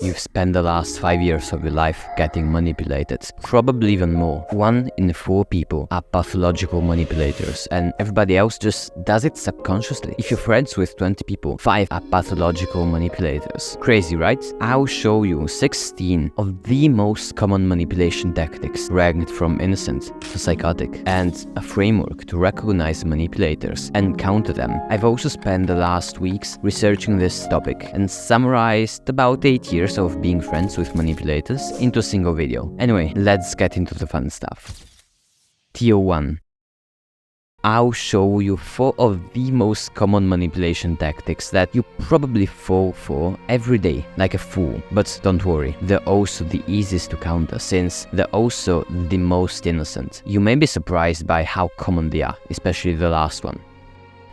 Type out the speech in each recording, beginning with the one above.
you've spent the last 5 years of your life getting manipulated. Probably even more. 1 in 4 people are pathological manipulators, and everybody else just does it subconsciously. If you're friends with 20 people, 5 are pathological manipulators. Crazy, right? I'll show you 16 of the most common manipulation tactics, ranked from innocent to psychotic, and a framework to recognize manipulators and counter them. I've also spent the last weeks researching this topic and summarized about 8 years of being friends with manipulators into a single video. Anyway, let's get into the fun stuff. Tier 1. I'll show you 4 of the most common manipulation tactics that you probably fall for every day like a fool. But don't worry, they're also the easiest to counter since they're also the most innocent. You may be surprised by how common they are, especially the last one.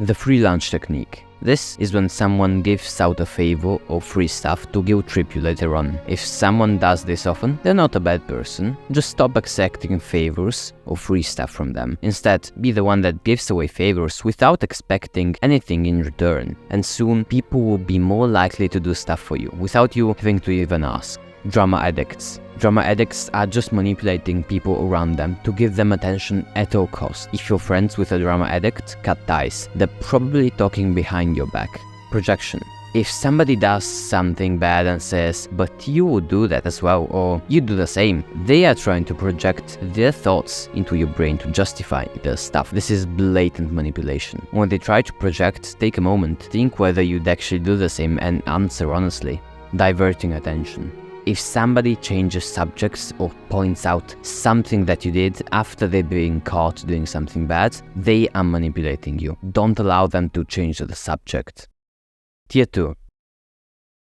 The free lunch technique. This is when someone gives out a favor or free stuff to guilt trip you later on. If someone does this often, they're not a bad person. Just stop accepting favors or free stuff from them. Instead, be the one that gives away favors without expecting anything in return. And soon, people will be more likely to do stuff for you without you having to even ask. Drama addicts. Drama addicts are just manipulating people around them to give them attention at all costs. If you're friends with a drama addict, cut ties. They're probably talking behind your back. Projection. If somebody does something bad and says, but you would do that as well, or you do the same, they are trying to project their thoughts into your brain to justify their stuff. This is blatant manipulation. When they try to project, take a moment, think whether you'd actually do the same and answer honestly. Diverting attention. If somebody changes subjects or points out something that you did after they've been caught doing something bad, they are manipulating you. Don't allow them to change the subject. Tier 2.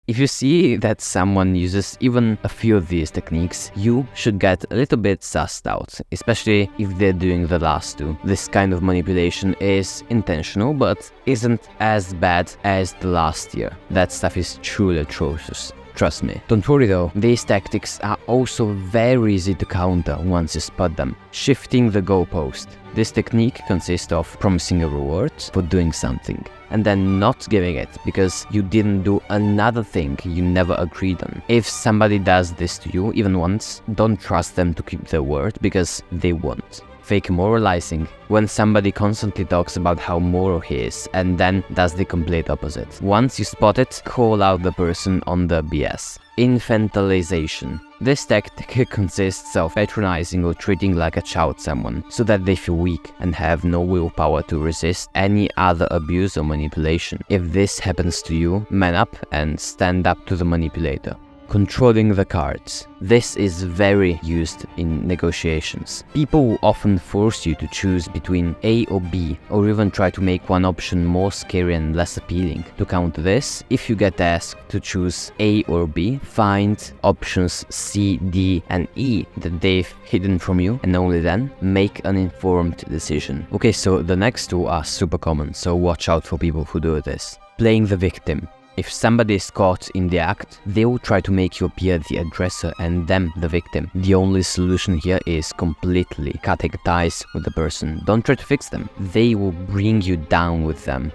If you see that someone uses even a few of these techniques, you should get a little bit sussed out, especially if they're doing the last 2. This kind of manipulation is intentional, but isn't as bad as the last tier. That stuff is truly atrocious. Trust me. Don't worry though, these tactics are also very easy to counter once you spot them. Shifting the goalpost. This technique consists of promising a reward for doing something and then not giving it because you didn't do another thing you never agreed on. If somebody does this to you even once, don't trust them to keep their word because they won't. Fake moralizing. When somebody constantly talks about how moral he is and then does the complete opposite. Once you spot it, call out the person on the BS. Infantilization. This tactic consists of patronizing or treating like a child someone so that they feel weak and have no willpower to resist any other abuse or manipulation. If this happens to you, man up and stand up to the manipulator. Controlling the cards. This is very used in negotiations. People will often force you to choose between A or B, or even try to make one option more scary and less appealing. To counter this, if you get asked to choose A or B, find options C, D, and E that they've hidden from you, and only then make an informed decision. Okay, so the next 2 are super common, so watch out for people who do this. Playing the victim. If somebody is caught in the act, they will try to make you appear the aggressor and them the victim. The only solution here is completely cutting ties with the person. Don't try to fix them. They will bring you down with them.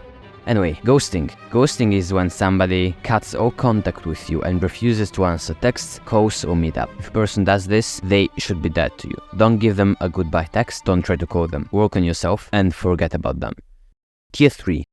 Anyway, ghosting. Ghosting is when somebody cuts all contact with you and refuses to answer texts, calls, or meet up. If a person does this, they should be dead to you. Don't give them a goodbye text, don't try to call them. Work on yourself and forget about them. Tier 3.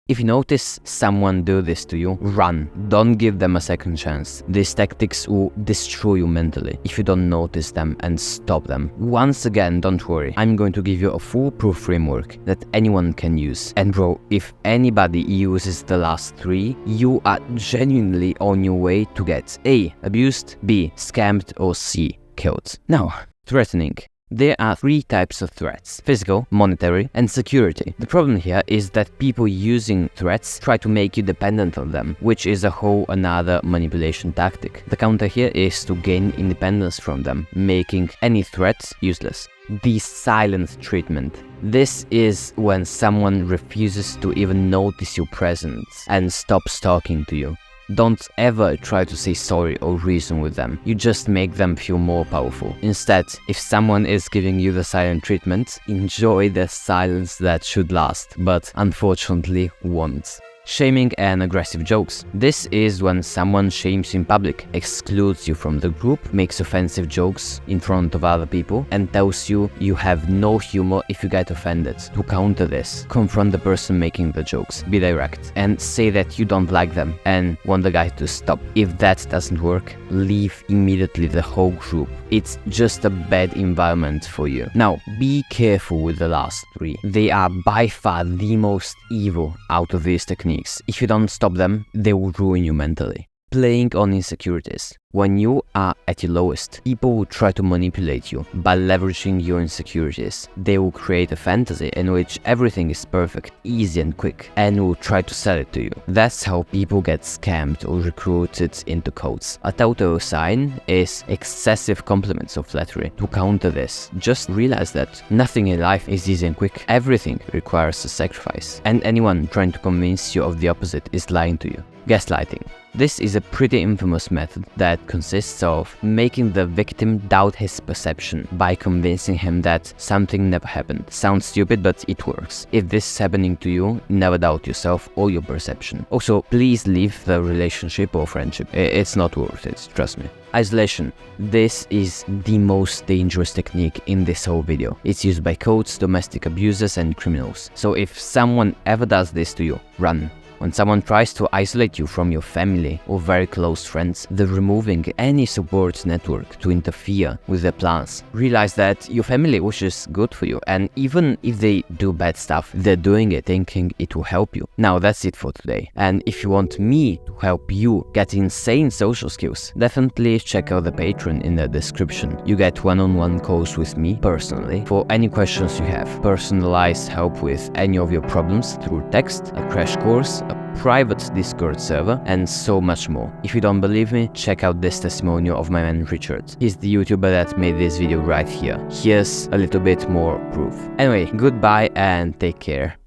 If you notice someone do this to you, run. Don't give them a second chance. These tactics will destroy you mentally if you don't notice them and stop them. Once again, don't worry. I'm going to give you a foolproof framework that anyone can use. And bro, if anybody uses the last 3, you are genuinely on your way to get A. abused, B. scammed, or C. killed. Now, threatening. There are 3 types of threats: physical, monetary, and security. The problem here is that people using threats try to make you dependent on them, which is a whole another manipulation tactic. The counter here is to gain independence from them, making any threat useless. The silent treatment. This is when someone refuses to even notice your presence and stops talking to you. Don't ever try to say sorry or reason with them. You just make them feel more powerful. Instead, if someone is giving you the silent treatment, enjoy the silence that should last, but unfortunately won't. Shaming and aggressive jokes. This is when someone shames you in public, excludes you from the group, makes offensive jokes in front of other people, and tells you you have no humor if you get offended. To counter this, confront the person making the jokes, be direct, and say that you don't like them and want the guy to stop. If that doesn't work, leave immediately the whole group. It's just a bad environment for you. Now, be careful with the last three. They are by far the most evil out of these techniques. If you don't stop them, they will ruin you mentally. Playing on insecurities. When you are at your lowest, people will try to manipulate you by leveraging your insecurities. They will create a fantasy in which everything is perfect, easy and quick, and will try to sell it to you. That's how people get scammed or recruited into cults. A telltale sign is excessive compliments or flattery. To counter this, just realize that nothing in life is easy and quick. Everything requires a sacrifice, and anyone trying to convince you of the opposite is lying to you. Gaslighting. This is a pretty infamous method that consists of making the victim doubt his perception by convincing him that something never happened. Sounds stupid, but it works. If this is happening to you, never doubt yourself or your perception. Also, please leave the relationship or friendship. It's not worth it, trust me. Isolation. This is the most dangerous technique in this whole video. It's used by cults, domestic abusers, and criminals. So if someone ever does this to you, run. When someone tries to isolate you from your family or very close friends, they're removing any support network to interfere with their plans. Realize that your family wishes good for you, and even if they do bad stuff, they're doing it thinking it will help you. Now that's it for today. And if you want me to help you get insane social skills, definitely check out the Patreon in the description. You get one-on-one calls with me personally for any questions you have, personalized help with any of your problems through text, a crash course, a private Discord server, and so much more. If you don't believe me, check out this testimonial of my man Richard. He's the YouTuber that made this video right here. Here's a little bit more proof. Anyway, goodbye and take care.